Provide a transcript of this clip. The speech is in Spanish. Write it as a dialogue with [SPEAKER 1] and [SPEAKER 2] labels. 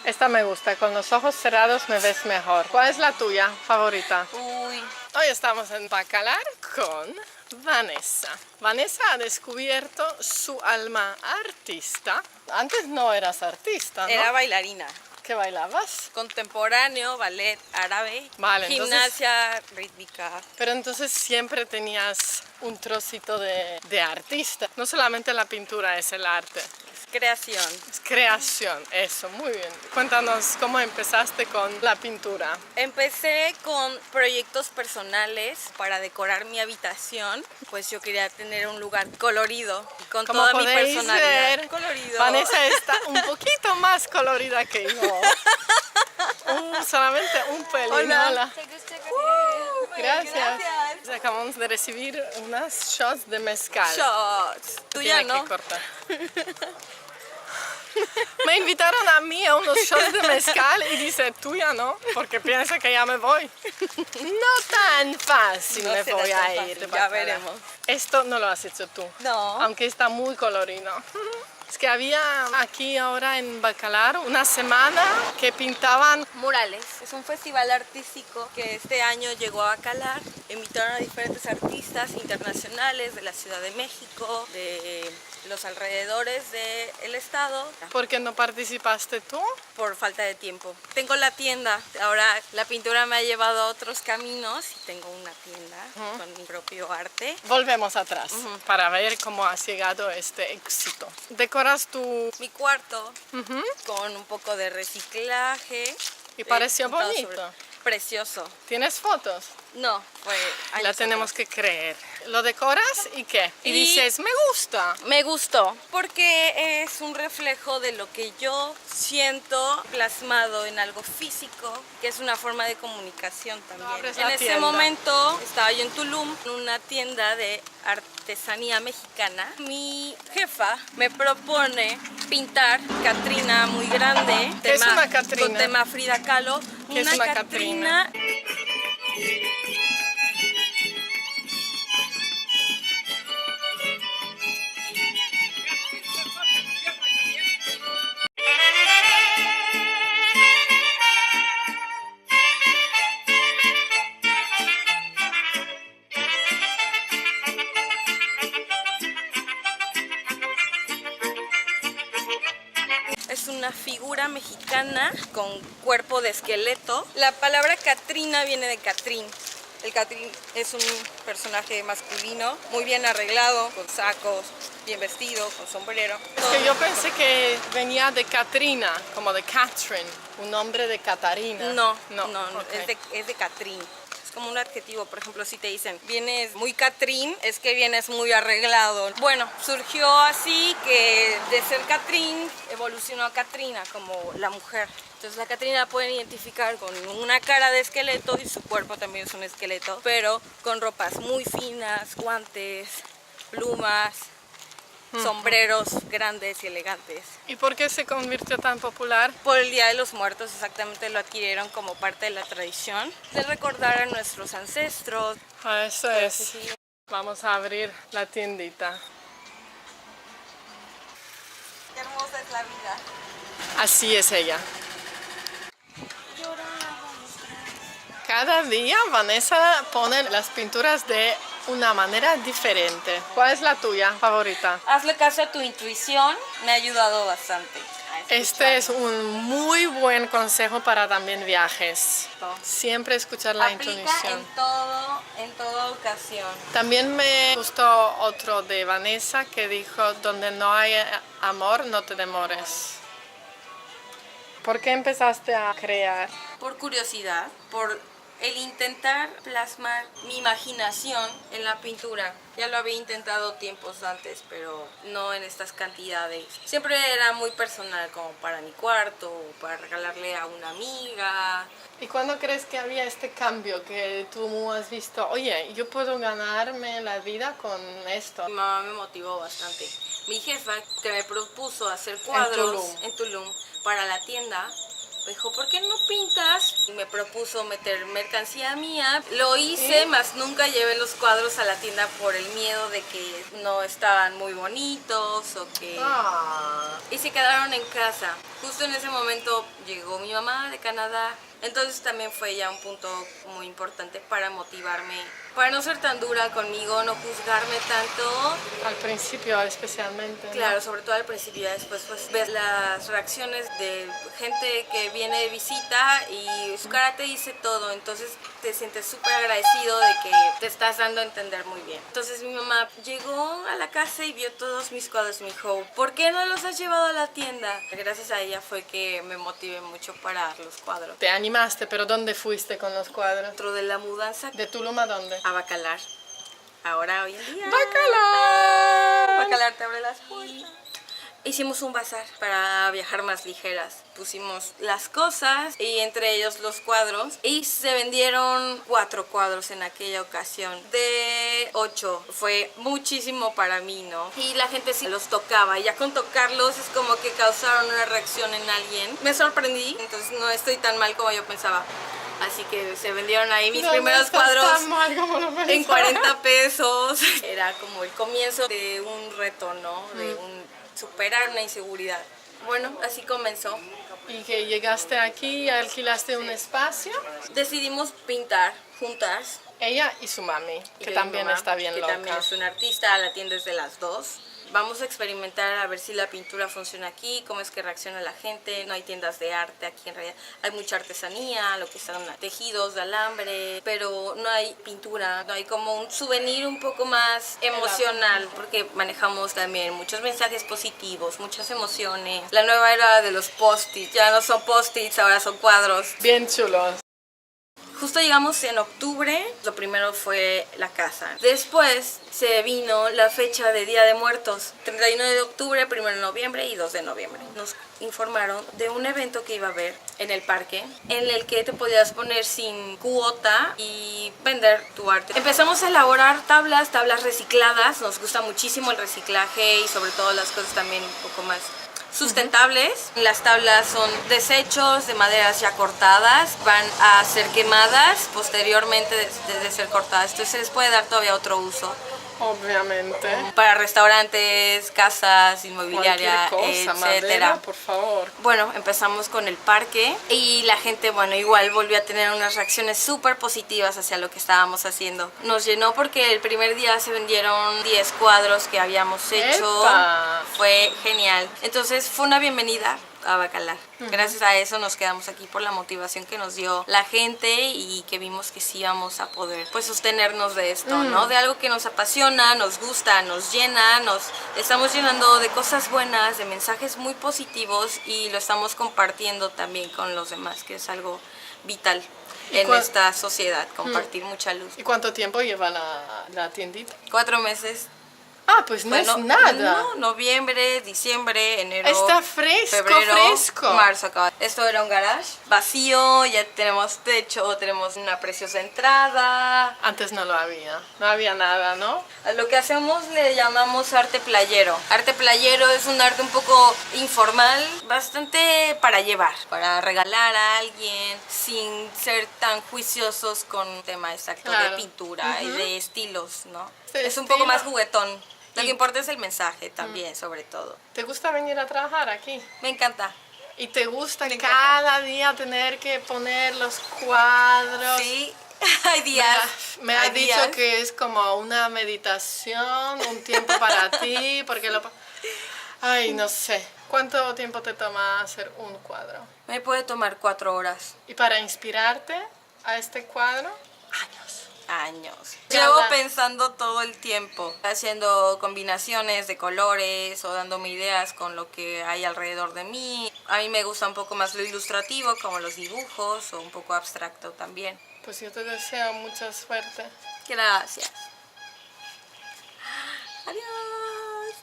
[SPEAKER 1] Esta me gusta, con los ojos cerrados me ves mejor. ¿Cuál es la tuya favorita?
[SPEAKER 2] Uy,
[SPEAKER 1] Hoy estamos en Bacalar con Vanessa. Vanessa ha descubierto su alma artista. Antes no eras artista, ¿no?
[SPEAKER 2] era bailarina.
[SPEAKER 1] ¿Qué bailabas?
[SPEAKER 2] Contemporáneo, ballet, árabe,
[SPEAKER 1] Vale,
[SPEAKER 2] gimnasia rítmica.
[SPEAKER 1] Pero entonces siempre tenías un trocito de artista. No solamente la pintura es el arte.
[SPEAKER 2] Creación.
[SPEAKER 1] Es creación, eso, muy bien. Cuéntanos cómo empezaste con la pintura.
[SPEAKER 2] Empecé con proyectos personales para decorar mi habitación, pues yo quería tener un lugar colorido, con
[SPEAKER 1] Como
[SPEAKER 2] toda mi
[SPEAKER 1] podéis
[SPEAKER 2] personalidad.
[SPEAKER 1] ver,
[SPEAKER 2] Colorido.
[SPEAKER 1] Vanessa está un poquito más colorida que yo. Solamente un pelín.
[SPEAKER 2] Hola.
[SPEAKER 1] Gracias. Acabamos de recibir unas shots de mezcal.
[SPEAKER 2] Shots. Tuya,
[SPEAKER 1] Tiene
[SPEAKER 2] ¿no?
[SPEAKER 1] que cortar. Me invitaron a mí a unos shots de mezcal y dice, tuya no, porque piensa que ya me voy. No tan fácil
[SPEAKER 2] No
[SPEAKER 1] me
[SPEAKER 2] será
[SPEAKER 1] voy
[SPEAKER 2] tan
[SPEAKER 1] a
[SPEAKER 2] fácil,
[SPEAKER 1] ir. de
[SPEAKER 2] ya
[SPEAKER 1] Bacalar.
[SPEAKER 2] veremos.
[SPEAKER 1] Esto no lo has hecho tú.
[SPEAKER 2] No.
[SPEAKER 1] Aunque está muy colorido. Es que había aquí ahora en Bacalar una semana que pintaban.
[SPEAKER 2] Murales. Es un festival artístico que este año llegó a Bacalar. Invitaron a diferentes artistas internacionales de la Ciudad de México, de los alrededores del estado.
[SPEAKER 1] ¿Por qué no participaste tú?
[SPEAKER 2] Por falta de tiempo. Tengo la tienda. Ahora la pintura me ha llevado a otros caminos y tengo una tienda con mi propio arte.
[SPEAKER 1] Volvemos atrás para ver cómo has llegado a este éxito. Decoras tu...
[SPEAKER 2] Mi cuarto con un poco de reciclaje.
[SPEAKER 1] Y pareció
[SPEAKER 2] pintado
[SPEAKER 1] bonito.
[SPEAKER 2] Precioso.
[SPEAKER 1] ¿Tienes fotos?
[SPEAKER 2] No, fue
[SPEAKER 1] La
[SPEAKER 2] años
[SPEAKER 1] tenemos
[SPEAKER 2] atrás.
[SPEAKER 1] que creer. ¿Lo decoras y qué? Y
[SPEAKER 2] Y-
[SPEAKER 1] dices, me gusta.
[SPEAKER 2] Me gustó porque es un reflejo de lo que yo siento plasmado en algo físico, que es una forma de comunicación también.
[SPEAKER 1] abres
[SPEAKER 2] En
[SPEAKER 1] la
[SPEAKER 2] ese
[SPEAKER 1] tienda.
[SPEAKER 2] momento estaba yo en Tulum, en una tienda de artesanía mexicana. Mi jefa me propone pintar Catrina muy grande.
[SPEAKER 1] ¿Qué es una Catrina?
[SPEAKER 2] Con tema Frida Kahlo.
[SPEAKER 1] ¿Qué es una Catrina?
[SPEAKER 2] Es una figura mexicana con cuerpo de esqueleto. La palabra Catrina viene de Catrín. El Catrín es un personaje masculino, muy bien arreglado, con sacos, bien vestido, con sombrero.
[SPEAKER 1] Es que yo pensé que venía de Katrina, como de Catherine, un nombre de Catarina.
[SPEAKER 2] No,
[SPEAKER 1] ok.
[SPEAKER 2] es de Catrín. Es como un adjetivo, por ejemplo, si te dicen vienes muy Catrín, es que vienes muy arreglado. Bueno, surgió así que de ser Catrín evolucionó a Catrina como la mujer. Entonces la Catrina la pueden identificar con una cara de esqueleto y su cuerpo también es un esqueleto, pero con ropas muy finas, guantes, plumas, sombreros grandes y elegantes.
[SPEAKER 1] ¿Y por qué se convirtió tan popular?
[SPEAKER 2] Por el Día de los Muertos exactamente lo adquirieron como parte de la tradición de recordar a nuestros ancestros.
[SPEAKER 1] Eso
[SPEAKER 2] Pues,
[SPEAKER 1] es.
[SPEAKER 2] sí.
[SPEAKER 1] Vamos a abrir la tiendita.
[SPEAKER 2] Qué hermosa es la vida.
[SPEAKER 1] Así es ella. Cada día Vanessa pone las pinturas de una manera diferente. ¿Cuál es la tuya favorita?
[SPEAKER 2] Hazle caso a tu intuición, me ha ayudado bastante.
[SPEAKER 1] Este es un muy buen consejo para también viajes. Siempre escuchar la
[SPEAKER 2] Aplica
[SPEAKER 1] intuición.
[SPEAKER 2] en toda ocasión.
[SPEAKER 1] También me gustó otro de Vanessa que dijo, donde no hay amor, no te demores. ¿Por qué empezaste a crear?
[SPEAKER 2] Por curiosidad, por el intentar plasmar mi imaginación en la pintura. Ya lo había intentado tiempos antes, pero no en estas cantidades. Siempre era muy personal, como para mi cuarto, para regalarle a una amiga.
[SPEAKER 1] ¿Y cuándo crees que había este cambio que tú has visto? Oye, yo puedo ganarme la vida con esto.
[SPEAKER 2] Mi mamá me motivó bastante. Mi jefa, que me propuso hacer cuadros en Tulum para la tienda, Me dijo, ¿por qué no pintas? Y me propuso meter mercancía mía. Lo hice, mas nunca llevé los cuadros a la tienda por el miedo de que no estaban muy bonitos o que... Y se quedaron en casa. Justo en ese momento llegó mi mamá de Canadá. Entonces también fue ya un punto muy importante para motivarme, para no ser tan dura conmigo, no juzgarme tanto.
[SPEAKER 1] Al principio especialmente, ¿no?
[SPEAKER 2] Claro, sobre todo al principio, ya después pues ves las reacciones de gente que viene de visita y su cara te dice todo, entonces te sientes súper agradecido de que te estás dando a entender muy bien. Entonces mi mamá llegó a la casa y vio todos mis cuadros, me dijo, ¿por qué no los has llevado a la tienda? Gracias a ella fue que me motivé mucho para los cuadros.
[SPEAKER 1] Te animaste, pero ¿dónde fuiste con los cuadros?
[SPEAKER 2] Dentro de la mudanza
[SPEAKER 1] ¿De Tulum a dónde?
[SPEAKER 2] a Bacalar. Ahora, hoy en día.
[SPEAKER 1] ¡Bacalar!
[SPEAKER 2] Bacalar te abre las puertas. Hicimos un bazar para viajar más ligeras. Pusimos las cosas y entre ellos los cuadros. Y se vendieron 4 cuadros en aquella ocasión. De 8. Fue muchísimo para mí, ¿no? Y la gente sí los tocaba. Y ya con tocarlos es como que causaron una reacción en alguien. Me sorprendí. Entonces no estoy tan mal como yo pensaba. Así que se vendieron ahí mis primeros cuadros en 40 pesos. Era como el comienzo de un reto, ¿no? De superar una inseguridad. Bueno, así comenzó.
[SPEAKER 1] ¿Y que llegaste aquí, alquilaste un espacio?
[SPEAKER 2] Decidimos pintar juntas.
[SPEAKER 1] Ella y su mami, que
[SPEAKER 2] Y
[SPEAKER 1] también
[SPEAKER 2] mi mamá,
[SPEAKER 1] está bien
[SPEAKER 2] que
[SPEAKER 1] loca.
[SPEAKER 2] también es una artista, la atiende desde las 2. Vamos a experimentar a ver si la pintura funciona aquí, cómo es que reacciona la gente. No hay tiendas de arte aquí en realidad. Hay mucha artesanía, lo que son tejidos de alambre, pero no hay pintura. No hay como un souvenir un poco más emocional, porque manejamos también muchos mensajes positivos, muchas emociones. La nueva era de los post-its, ya no son post-its, ahora son cuadros.
[SPEAKER 1] Bien chulos.
[SPEAKER 2] Justo llegamos en octubre, lo primero fue la casa. Después se vino la fecha de Día de Muertos, 31 de octubre, 1 de noviembre y 2 de noviembre. Nos informaron de un evento que iba a haber en el parque, en el que te podías poner sin cuota y vender tu arte. Empezamos a elaborar tablas recicladas, nos gusta muchísimo el reciclaje y sobre todo las cosas también un poco más sustentables. Las tablas son desechos de maderas ya cortadas, van a ser quemadas posteriormente de ser cortadas, entonces se les puede dar todavía otro uso.
[SPEAKER 1] Obviamente.
[SPEAKER 2] Para restaurantes, casas, inmobiliaria,
[SPEAKER 1] Cualquier cosa,
[SPEAKER 2] etcétera.
[SPEAKER 1] madera, por favor.
[SPEAKER 2] Bueno, empezamos con el parque y la gente, bueno, igual volvió a tener unas reacciones súper positivas hacia lo que estábamos haciendo. Nos llenó porque el primer día se vendieron 10 cuadros que habíamos hecho.
[SPEAKER 1] ¡Epa!
[SPEAKER 2] Fue genial. Entonces fue una bienvenida a Bacalar. Gracias a eso nos quedamos aquí por la motivación que nos dio la gente y que vimos que sí íbamos a poder pues sostenernos de esto, ¿no? De algo que nos apasiona, nos gusta, nos llena, nos estamos llenando de cosas buenas, de mensajes muy positivos y lo estamos compartiendo también con los demás, que es algo vital en esta sociedad, compartir mucha luz.
[SPEAKER 1] ¿Y cuánto tiempo lleva la tiendita?
[SPEAKER 2] 4 meses.
[SPEAKER 1] Ah, pues no es nada.
[SPEAKER 2] No, noviembre, diciembre, enero.
[SPEAKER 1] Está fresco,
[SPEAKER 2] febrero,
[SPEAKER 1] fresco.
[SPEAKER 2] Marzo acaba. Esto era un garage vacío, ya tenemos techo, tenemos una preciosa entrada.
[SPEAKER 1] Antes no lo había. No había nada, ¿no?
[SPEAKER 2] A lo que hacemos le llamamos arte playero. Arte playero es un arte un poco informal, bastante para llevar, para regalar a alguien sin ser tan juiciosos con un tema exacto de pintura y de estilos, ¿no? Es un poco más juguetón. Lo que importa es el mensaje también, sobre todo.
[SPEAKER 1] ¿Te gusta venir a trabajar aquí?
[SPEAKER 2] Me encanta.
[SPEAKER 1] ¿Y te gusta cada día tener que poner los cuadros?
[SPEAKER 2] Sí, hay días.
[SPEAKER 1] Me ha dicho que es como una meditación, un tiempo para ti, porque Ay, no sé. ¿Cuánto tiempo te toma hacer un cuadro?
[SPEAKER 2] Me puede tomar 4 horas.
[SPEAKER 1] ¿Y para inspirarte a este cuadro?
[SPEAKER 2] Años. Llevo pensando todo el tiempo, haciendo combinaciones de colores o dándome ideas con lo que hay alrededor de mí. A mí me gusta un poco más lo ilustrativo, como los dibujos, o un poco abstracto también.
[SPEAKER 1] Pues yo te deseo mucha suerte.
[SPEAKER 2] Gracias. Adiós.